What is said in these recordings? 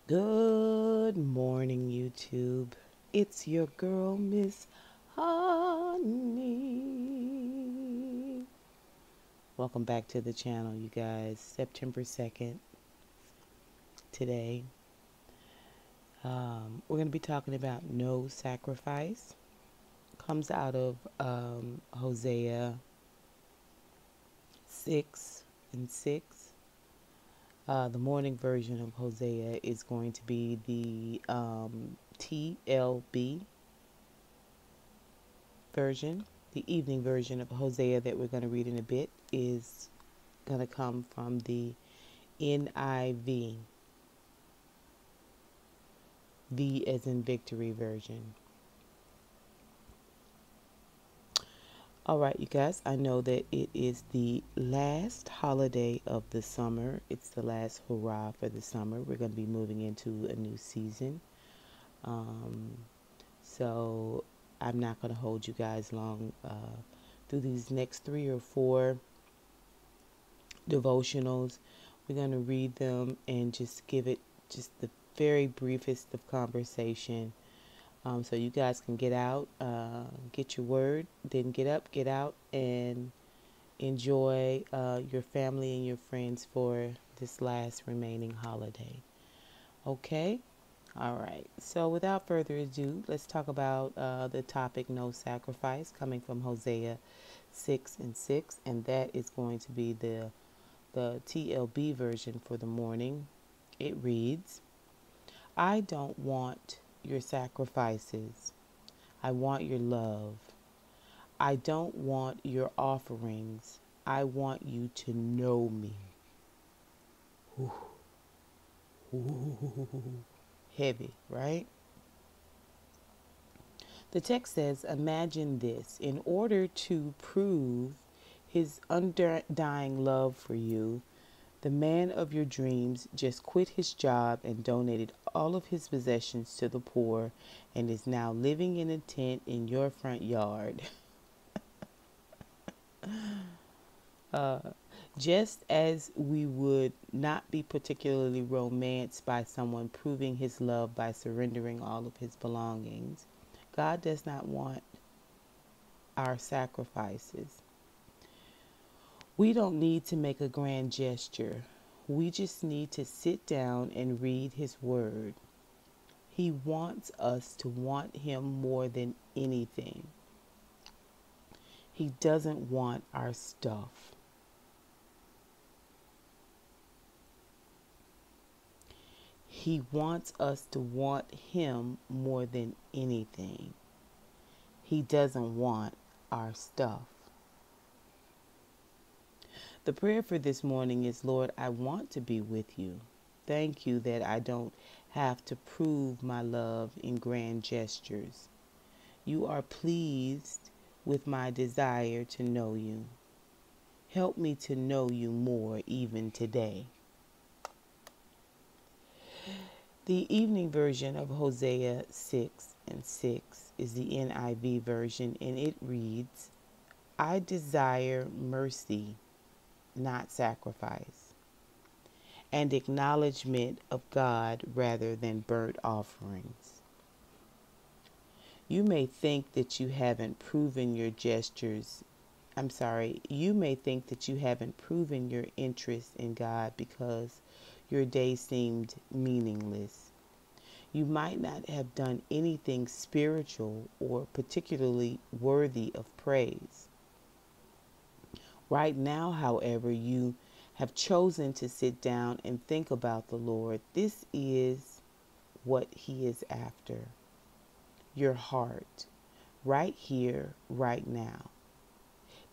Good morning, YouTube. It's your girl, Miss Honey. Welcome back to the channel, you guys. September 2nd, today. We're going to be talking about no sacrifice. Comes out of Hosea 6 and 6. The morning version of Hosea is going to be the TLB version. The evening version of Hosea that we're going to read in a bit is going to come from the NIV, V as in victory version. All right, you guys, I know that it is the last holiday of the summer. It's the last hurrah for the summer. We're going to be moving into a new season. So I'm not going to hold you guys long through these next 3 or 4 devotionals. We're going to read them and just give it just the very briefest of conversation. So you guys can get out, get your word, then get up, get out, and enjoy your family and your friends for this last remaining holiday. Okay? All right. So without further ado, let's talk about the topic no sacrifice, coming from Hosea 6 and 6. And that is going to be the TLB version for the morning. It reads, I don't want your sacrifices. I want your love. I don't want your offerings. I want you to know me. Ooh. Ooh. Heavy, right? The text says, imagine this. In order to prove his undying love for you, the man of your dreams just quit his job and donated all of his possessions to the poor and is now living in a tent in your front yard. Just as we would not be particularly romanced by someone proving his love by surrendering all of his belongings, God does not want our sacrifices. We don't need to make a grand gesture. We just need to sit down and read his word. He wants us to want him more than anything. He doesn't want our stuff. He wants us to want him more than anything. He doesn't want our stuff. The prayer for this morning is, Lord, I want to be with you. Thank you that I don't have to prove my love in grand gestures. You are pleased with my desire to know you. Help me to know you more even today. The evening version of Hosea 6 and 6 is the NIV version, and it reads, I desire mercy, not sacrifice, and acknowledgement of God rather than burnt offerings. You may think that you haven't proven your you may think that you haven't proven your interest in God because your day seemed meaningless. You might not have done anything spiritual or particularly worthy of praise. Right now, however, you have chosen to sit down and think about the Lord. This is what he is after. Your heart, right here, right now.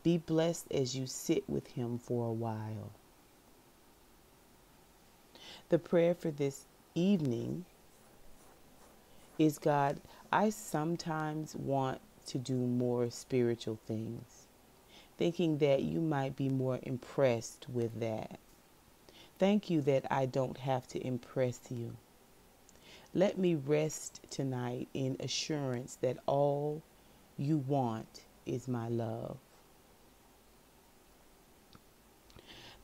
Be blessed as you sit with him for a while. The prayer for this evening is, God, I sometimes want to do more spiritual things, thinking that you might be more impressed with that. Thank you that I don't have to impress you. Let me rest tonight in assurance that all you want is my love.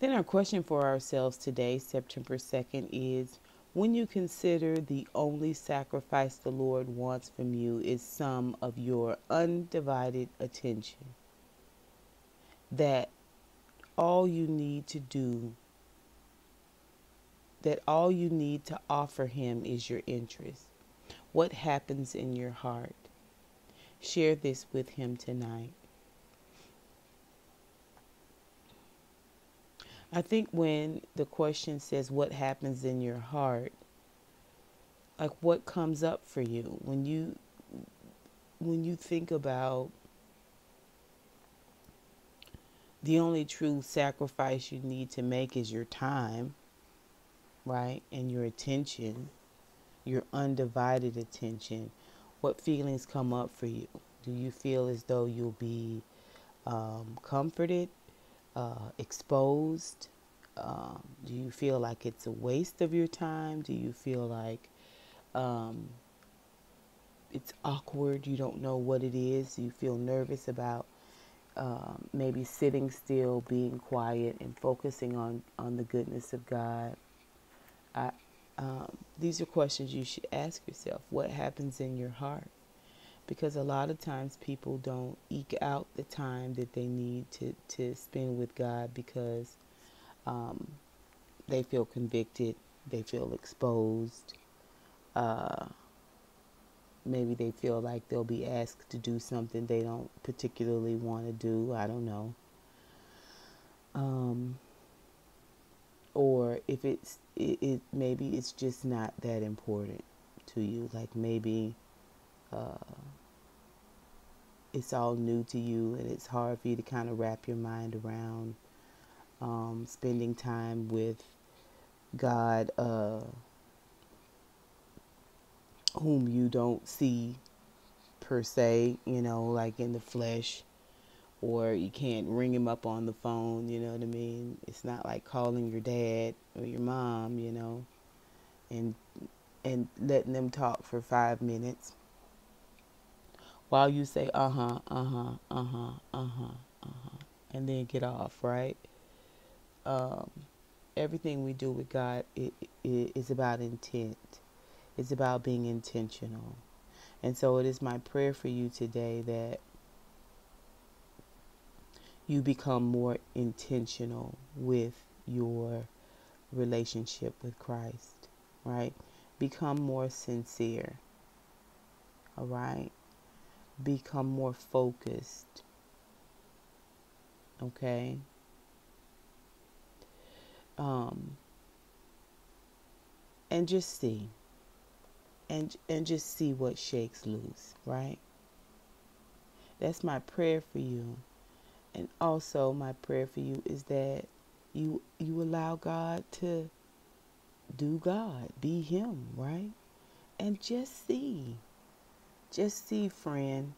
Then our question for ourselves today, September 2nd, is, When you consider the only sacrifice the Lord wants from you is some of your undivided attention, that all you need to do, that all you need to offer him is your interest. What happens in your heart? Share this with him tonight. I think when the question says what happens in your heart, like what comes up for you when you think about the only true sacrifice you need to make is your time, right? And your attention, your undivided attention. What feelings come up for you? Do you feel as though you'll be comforted, exposed? Do you feel like it's a waste of your time? Do you feel like it's awkward? You don't know what it is? Do you feel nervous about maybe sitting still, being quiet, and focusing on the goodness of God? These are questions you should ask yourself. What happens in your heart? Because a lot of times people don't eke out the time that they need to spend with God because they feel convicted, they feel exposed, maybe they feel like they'll be asked to do something they don't particularly want to do. I don't know. Or if it maybe it's just not that important to you. Like maybe it's all new to you and it's hard for you to kind of wrap your mind around spending time with God, whom you don't see per se, like in the flesh, or you can't ring him up on the phone, you know what I mean? It's not like calling your dad or your mom, and letting them talk for 5 minutes while you say and then get off, right? Everything we do with God is about intent. It's about being intentional. And so it is my prayer for you today that you become more intentional with your relationship with Christ, right? Become more sincere, all right? Become more focused, okay? And just see. And just see what shakes loose, right? That's my prayer for you. And also my prayer for you is that you allow God to do God, be him, right? And just see, friend,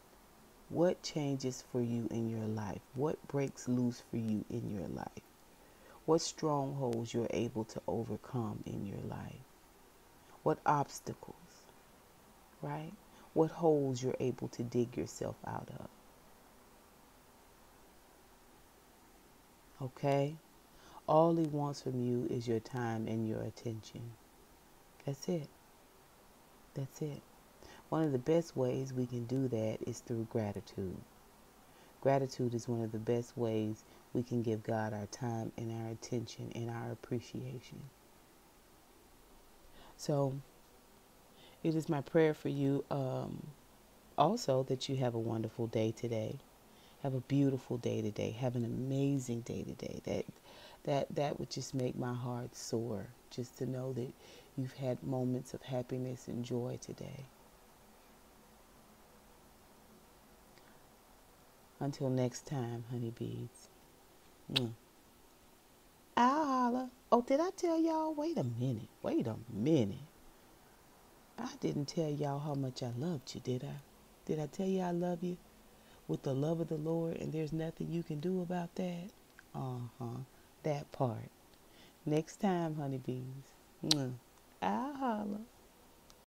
what changes for you in your life, what breaks loose for you in your life, what strongholds you're able to overcome in your life, what obstacles, right? What holes you're able to dig yourself out of. Okay? All he wants from you is your time and your attention. That's it. That's it. One of the best ways we can do that is through gratitude. Gratitude is one of the best ways we can give God our time and our attention and our appreciation. So, it is my prayer for you also that you have a wonderful day today. Have a beautiful day today. Have an amazing day today. That would just make my heart soar, just to know that you've had moments of happiness and joy today. Until next time, honeybees. I'll holla. Oh, did I tell y'all? Wait a minute. I didn't tell y'all how much I loved you, did I? Did I tell you I love you with the love of the Lord and there's nothing you can do about that? That part. Next time, honeybees. I'll holla.